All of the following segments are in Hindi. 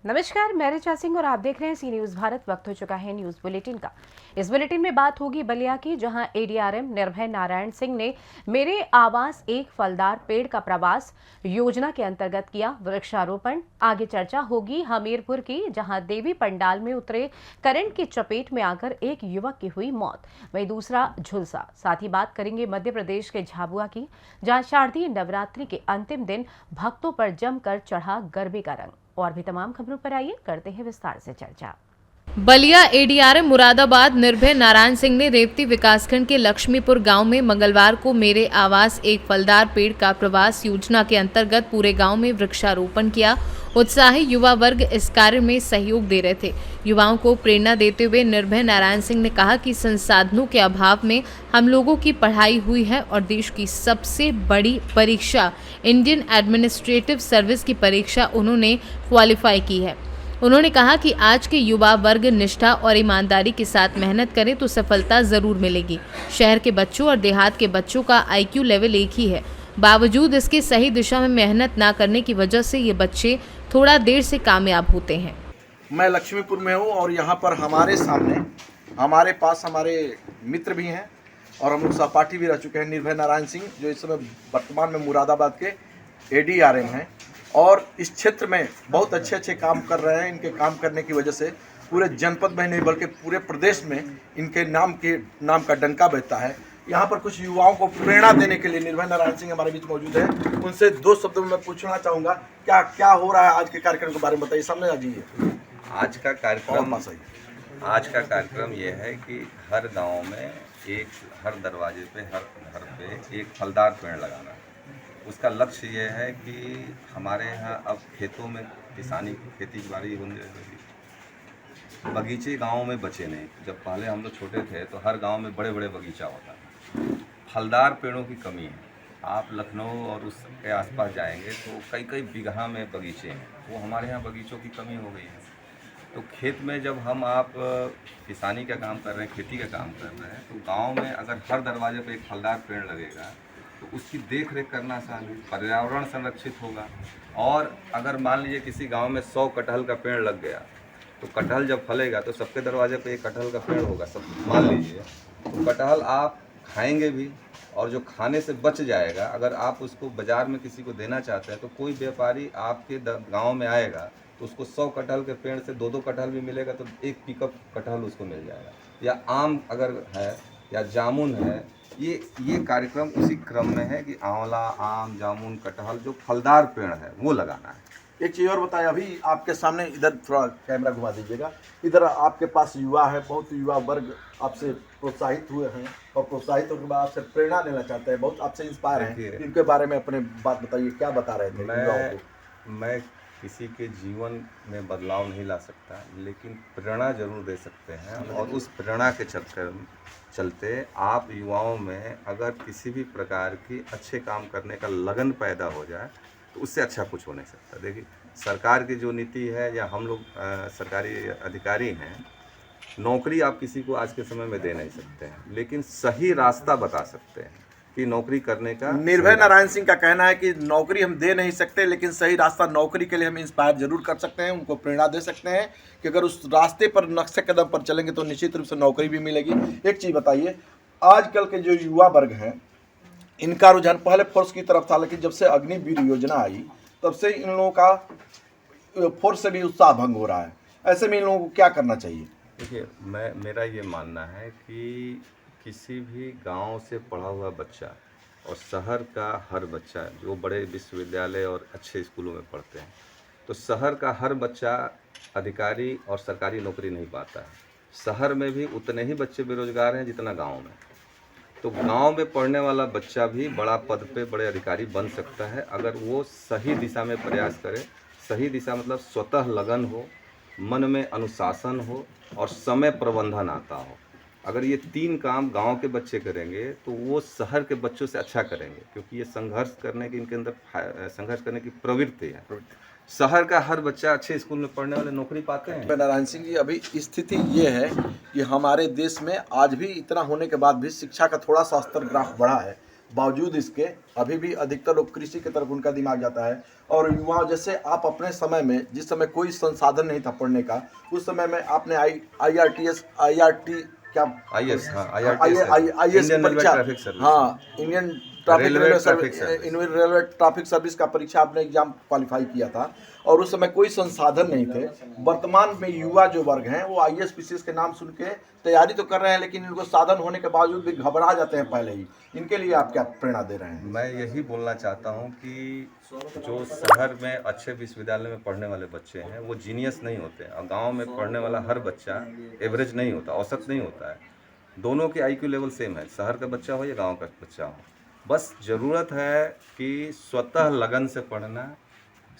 नमस्कार, मैं ऋचा सिंह और आप देख रहे हैं सी न्यूज भारत। वक्त हो चुका है न्यूज बुलेटिन का। इस बुलेटिन में बात होगी बलिया की, जहां एडीआरएम निर्भय नारायण सिंह ने मेरे आवास एक फलदार पेड़ का प्रवास योजना के अंतर्गत किया वृक्षारोपण। आगे चर्चा होगी हमीरपुर की, जहां देवी पंडाल में उतरे करंट की चपेट में आकर एक युवक की हुई मौत, वहीं दूसरा झुलसा। साथ ही बात करेंगे मध्य प्रदेश के झाबुआ की, जहां शारदीय नवरात्रि के अंतिम दिन भक्तों पर जमकर चढ़ा गरबे का रंग। और भी तमाम खबरों पर आइए करते हैं विस्तार से चर्चा। बलिया एडीआरएम मुरादाबाद निर्भय नारायण सिंह ने रेवती विकासखंड के लक्ष्मीपुर गांव में मंगलवार को मेरे आवास एक फलदार पेड़ का प्रवास योजना के अंतर्गत पूरे गांव में वृक्षारोपण किया। उत्साही युवा वर्ग इस कार्य में सहयोग दे रहे थे। युवाओं को प्रेरणा देते हुए निर्भय नारायण सिंह ने कहा कि संसाधनों के अभाव में हम लोगों की पढ़ाई हुई है और देश की सबसे बड़ी परीक्षा इंडियन एडमिनिस्ट्रेटिव सर्विस की परीक्षा उन्होंने क्वालिफाई की है। उन्होंने कहा कि आज के युवा वर्ग निष्ठा और ईमानदारी के साथ मेहनत करें तो सफलता जरूर मिलेगी। शहर के बच्चों और देहात के बच्चों का आईक्यू लेवल एक ही है, बावजूद इसके सही दिशा में मेहनत ना करने की वजह से ये बच्चे थोड़ा देर से कामयाब होते हैं। मैं लक्ष्मीपुर में हूँ और यहाँ पर हमारे सामने हमारे पास हमारे मित्र भी हैं और हम लोग सहपाठी भी रह चुके हैं। निर्भय नारायण सिंह जो इस समय वर्तमान में मुरादाबाद के एडीआरएम हैं और इस क्षेत्र में बहुत अच्छे काम कर रहे हैं। इनके काम करने की वजह से पूरे जनपद में नहीं बल्कि पूरे प्रदेश में इनके नाम का डंका बजता है। यहाँ पर कुछ युवाओं को प्रेरणा देने के लिए निर्भय नारायण सिंह हमारे बीच मौजूद है। उनसे दो शब्दों में मैं पूछना चाहूँगा क्या क्या हो रहा है आज के कार्यक्रम के बारे में बताइए। सामने आ जाइए। आज का कार्यक्रम ये है कि हर गांव में हर दरवाजे पे हर घर पे एक फलदार पेड़ लगाना है। उसका लक्ष्य ये है कि हमारे यहाँ अब खेतों में खेती बाड़ी होने लगी, बगीचे गाँव में बचे नहीं। जब पहले हम लोग छोटे थे तो हर गांव में बड़े बड़े बगीचा होता था। फलदार पेड़ों की कमी है। आप लखनऊ और उसके आसपास जाएंगे तो कई बीघा में बगीचे हैं, वो हमारे यहाँ बगीचों की कमी हो गई है। तो खेत में जब आप किसानी का काम कर रहे हैं, खेती का काम कर रहे हैं, तो गांव में अगर हर दरवाजे पे एक फलदार पेड़ लगेगा तो उसकी देख रेख करना आसान है, पर्यावरण संरक्षित होगा। और अगर मान लीजिए किसी गांव में 100 कटहल का पेड़ लग गया तो कटहल जब फलेगा तो सबके दरवाजे पे एक कटहल का पेड़ होगा, सब मान लीजिए, तो कटहल आप खाएंगे भी और जो खाने से बच जाएगा अगर आप उसको बाज़ार में किसी को देना चाहते हैं तो कोई व्यापारी आपके गाँव में आएगा तो उसको 100 कटहल के पेड़ से 2-2 कटहल भी मिलेगा, तो एक पिकअप कटहल उसको मिल जाएगा। या आम अगर है या जामुन है, ये कार्यक्रम उसी क्रम में है कि आंवला, आम, जामुन, कटहल जो फलदार पेड़ है वो लगाना है। एक चीज़ और बताएं, अभी आपके सामने इधर थोड़ा कैमरा घुमा दीजिएगा। इधर आपके पास युवा है, बहुत युवा वर्ग आपसे प्रोत्साहित हुए हैं और प्रोत्साहित होने के बाद आपसे प्रेरणा लेना चाहते हैं, बहुत आपसे इंस्पायर हैं। इनके बारे में अपने बात बताइए, क्या बता रहे थे युवाओं को? मैं किसी के जीवन में बदलाव नहीं ला सकता, लेकिन प्रेरणा जरूर दे सकते हैं। और उस प्रेरणा के चलते आप युवाओं में अगर किसी भी प्रकार की अच्छे काम करने का लगन पैदा हो जाए तो उससे अच्छा कुछ हो नहीं सकता। देखिए, सरकार की जो नीति है या हम लोग सरकारी अधिकारी हैं, नौकरी आप किसी को आज के समय में दे नहीं सकते हैं, लेकिन सही रास्ता बता सकते हैं कि नौकरी करने का। निर्भय नारायण सिंह का कहना है कि नौकरी हम दे नहीं सकते, लेकिन सही रास्ता नौकरी के लिए हम इंस्पायर जरूर कर सकते हैं, उनको प्रेरणा दे सकते हैं कि अगर उस रास्ते पर नक्शे कदम पर चलेंगे तो निश्चित रूप से नौकरी भी मिलेगी। एक चीज़ बताइए, आजकल के जो युवा वर्ग हैं इनका रुझान पहले फोर्स की तरफ था, लेकिन जब से अग्निवीर योजना आई तब से इन लोगों का फोर्स से भी उत्साह भंग हो रहा है। ऐसे में इन लोगों को क्या करना चाहिए? देखिए, मेरा ये मानना है कि किसी भी गांव से पढ़ा हुआ बच्चा और शहर का हर बच्चा जो बड़े विश्वविद्यालय और अच्छे स्कूलों में पढ़ते हैं, तो शहर का हर बच्चा अधिकारी और सरकारी नौकरी नहीं पाता है। शहर में भी उतने ही बच्चे बेरोजगार हैं जितना गांव में। तो गांव में पढ़ने वाला बच्चा भी बड़ा पद पे बड़े अधिकारी बन सकता है अगर वो सही दिशा में प्रयास करे। सही दिशा मतलब स्वतः लगन हो, मन में अनुशासन हो और समय प्रबंधन आता हो। अगर ये 3 काम गांव के बच्चे करेंगे तो वो शहर के बच्चों से अच्छा करेंगे, क्योंकि ये संघर्ष करने की इनके अंदर संघर्ष करने की प्रवृत्ति है। शहर का हर बच्चा अच्छे स्कूल में पढ़ने वाले नौकरी पाते हैं। नारायण सिंह जी, अभी स्थिति ये है कि हमारे देश में आज भी इतना होने के बाद भी शिक्षा का थोड़ा सा स्तर ग्राफ बढ़ा है। बावजूद इसके अभी भी अधिकतर लोग कृषि की तरफ उनका दिमाग जाता है। और युवा जैसे आप अपने समय में, जिस समय कोई संसाधन नहीं था पढ़ने का, उस समय में आपने IRTS क्या IS, हाँ, IAS इंडियन रेलवे परीक्षा, ट्रैफिक सर्विस, हाँ, इंडियन रेलवे ट्रैफिक सर्विस का परीक्षा आपने एग्जाम क्वालिफाई किया था और उस समय कोई संसाधन नहीं थे। वर्तमान में युवा जो वर्ग हैं वो IAS PCS के नाम सुन के तैयारी तो कर रहे हैं, लेकिन इनको साधन होने के बावजूद भी घबरा जाते हैं पहले ही। इनके लिए आप क्या प्रेरणा दे रहे हैं? मैं यही बोलना चाहता हूँ कि जो शहर में अच्छे विश्वविद्यालय में पढ़ने वाले बच्चे हैं वो जीनियस नहीं होते, और गांव में पढ़ने वाला हर बच्चा एवरेज नहीं होता, औसत नहीं होता है। दोनों के IQ लेवल सेम है, शहर का बच्चा हो या गांव का बच्चा हो। बस ज़रूरत है कि स्वतः लगन से पढ़ना,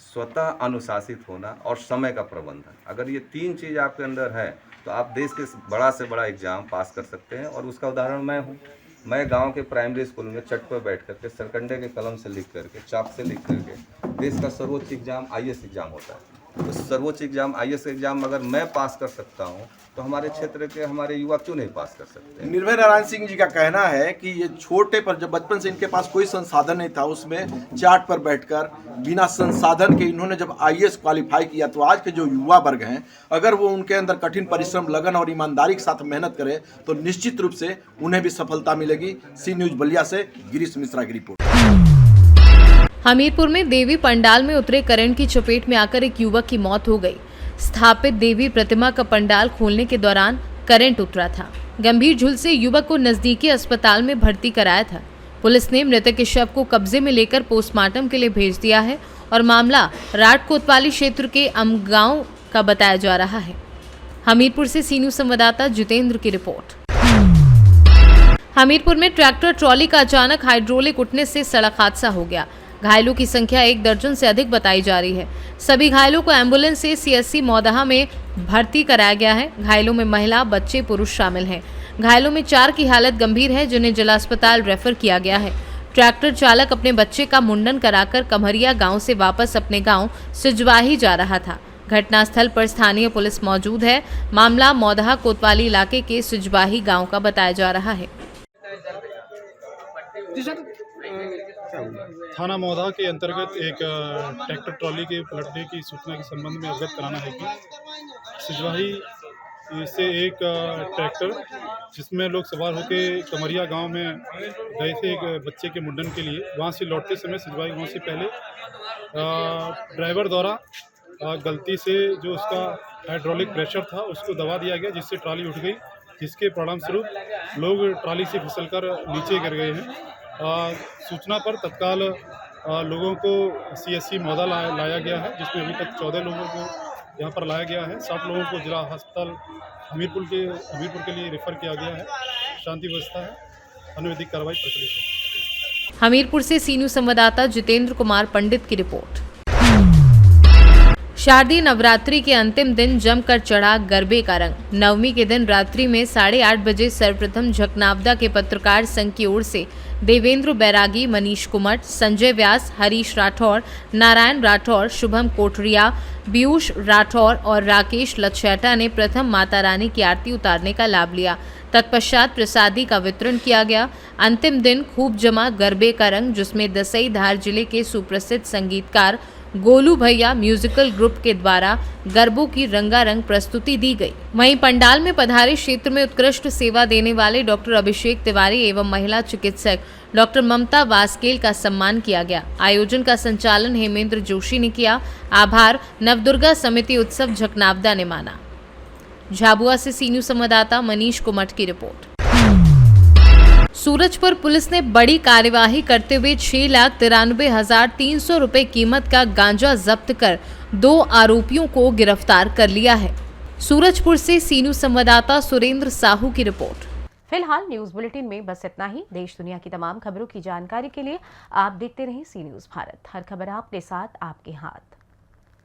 स्वतः अनुशासित होना और समय का प्रबंधन। अगर ये 3 चीज़ आपके अंदर है तो आप देश के बड़ा से बड़ा एग्ज़ाम पास कर सकते हैं। और उसका उदाहरण मैं हूँ। मैं गांव के प्राइमरी स्कूल में चट पर बैठ करके सरकंडे के कलम से लिख करके, चाप से लिख करके देश का सर्वोच्च एग्ज़ाम IAS एग्ज़ाम होता है। तो सर्वोच्च एग्ज़ाम IAS एग्ज़ाम अगर मैं पास कर सकता हूँ तो हमारे क्षेत्र के हमारे युवा क्यों नहीं पास कर सकते? निर्भय नारायण सिंह जी का कहना है कि ये छोटे पर, जब बचपन से इनके पास कोई संसाधन नहीं था, उसमें चार्ट पर बैठकर बिना संसाधन के इन्होंने जब IAS क्वालिफाई किया, तो आज के जो युवा वर्ग हैं, अगर वो उनके अंदर कठिन परिश्रम, लगन और ईमानदारी के साथ मेहनत करें तो निश्चित रूप से उन्हें भी सफलता मिलेगी। सी न्यूज़ बलिया से गिरीश मिश्रा की रिपोर्ट। हमीरपुर में देवी पंडाल में उतरे करंट की चपेट में आकर एक युवक की मौत हो गई। स्थापित देवी प्रतिमा का पंडाल खोलने के दौरान करंट उतरा था। गंभीर झुलसे युवक को नजदीकी अस्पताल में भर्ती कराया था। पुलिस ने मृतक के शव को कब्जे में लेकर पोस्टमार्टम के लिए भेज दिया है और मामला राट कोतवाली क्षेत्र के अमगांव का बताया जा रहा है। हमीरपुर से सी न्यूज़ संवाददाता जितेंद्र की रिपोर्ट। हमीरपुर में ट्रैक्टर ट्रॉली का अचानक हाइड्रोलिक उठने से सड़क हादसा हो गया। घायलों की संख्या 1 दर्जन से अधिक बताई जा रही है। सभी घायलों को एम्बुलेंस से CSC मौदहा में भर्ती कराया गया है। घायलों में महिला, बच्चे, पुरुष शामिल हैं। घायलों में 4 की हालत गंभीर है, जिन्हें जिला अस्पताल रेफर किया गया है। ट्रैक्टर चालक अपने बच्चे का मुंडन कराकर कमरिया गांव से वापस अपने गांव सिजवाही जा रहा था। घटनास्थल पर स्थानीय पुलिस मौजूद है। मामला मौदहा कोतवाली इलाके के सिजवाही गांव का बताया जा रहा है। थाना मौदहा के अंतर्गत एक ट्रैक्टर ट्रॉली के पलटने की सूचना के संबंध में अवगत कराना है कि सिजवाही से एक ट्रैक्टर जिसमें लोग सवार होकर कमरिया गांव में गए थे एक बच्चे के मुंडन के लिए, वहां से लौटते समय सिजवाही गांव से पहले ड्राइवर द्वारा गलती से जो उसका हाइड्रोलिक प्रेशर था उसको दबा दिया गया, जिससे ट्रॉली उठ गई, जिसके परिणाम स्वरूप लोग ट्रॉली से फिसलकर नीचे गिर गए हैं। सूचना पर तत्काल लोगों को CSC मौदा लाया गया है, जिसमें अभी तक 14 लोगों को यहाँ पर लाया गया है। 7 लोगों को जिला अस्पताल हमीरपुर के लिए रेफर किया गया है। शांति व्यवस्था है, अनुवैधिक कार्रवाई प्रचलित है। हमीरपुर से सी न्यूज़ संवाददाता जितेंद्र कुमार पंडित की रिपोर्ट। शारदीय नवरात्रि के अंतिम दिन जमकर चढ़ा गरबे का रंग। नवमी के दिन रात्रि में 8:30 बजे सर्वप्रथम झकनावदा के पत्रकार संघ की ओर से देवेंद्र बैरागी, मनीष कुमट, संजय व्यास, हरीश राठौर, नारायण राठौर, शुभम कोठरिया, पीयूष राठौर और राकेश लच्छैटा ने प्रथम माता रानी की आरती उतारने का लाभ लिया। तत्पश्चात प्रसादी का वितरण किया गया। अंतिम दिन खूब जमा गरबे का रंग, जिसमें दसई धार जिले के सुप्रसिद्ध संगीतकार गोलू भैया म्यूजिकल ग्रुप के द्वारा गरबों की रंगारंग प्रस्तुति दी गई। वहीं पंडाल में पधारे क्षेत्र में उत्कृष्ट सेवा देने वाले डॉक्टर अभिषेक तिवारी एवं महिला चिकित्सक डॉक्टर ममता वास्केल का सम्मान किया गया। आयोजन का संचालन हेमेंद्र जोशी ने किया। आभार नवदुर्गा समिति उत्सव झकनावदा ने माना। झाबुआ से सी न्यूज़ संवाददाता मनीष कुमट की रिपोर्ट। सूरजपुर पुलिस ने बड़ी कार्यवाही करते हुए 6,93,300 रुपए कीमत का गांजा जब्त कर 2 आरोपियों को गिरफ्तार कर लिया है। सूरजपुर से सी न्यूज़ संवाददाता सुरेंद्र साहू की रिपोर्ट। फिलहाल न्यूज बुलेटिन में बस इतना ही। देश दुनिया की तमाम खबरों की जानकारी के लिए आप देखते रहें सी न्यूज़ भारत। हर खबर आपके साथ, आपके हाथ।